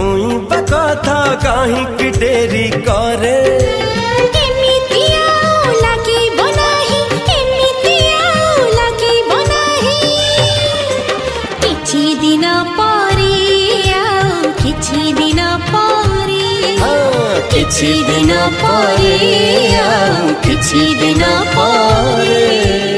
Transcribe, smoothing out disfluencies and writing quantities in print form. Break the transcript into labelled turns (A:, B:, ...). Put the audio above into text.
A: उई बकथा कहीं की डेरी करे किछि दिन परे किछि दिन परे।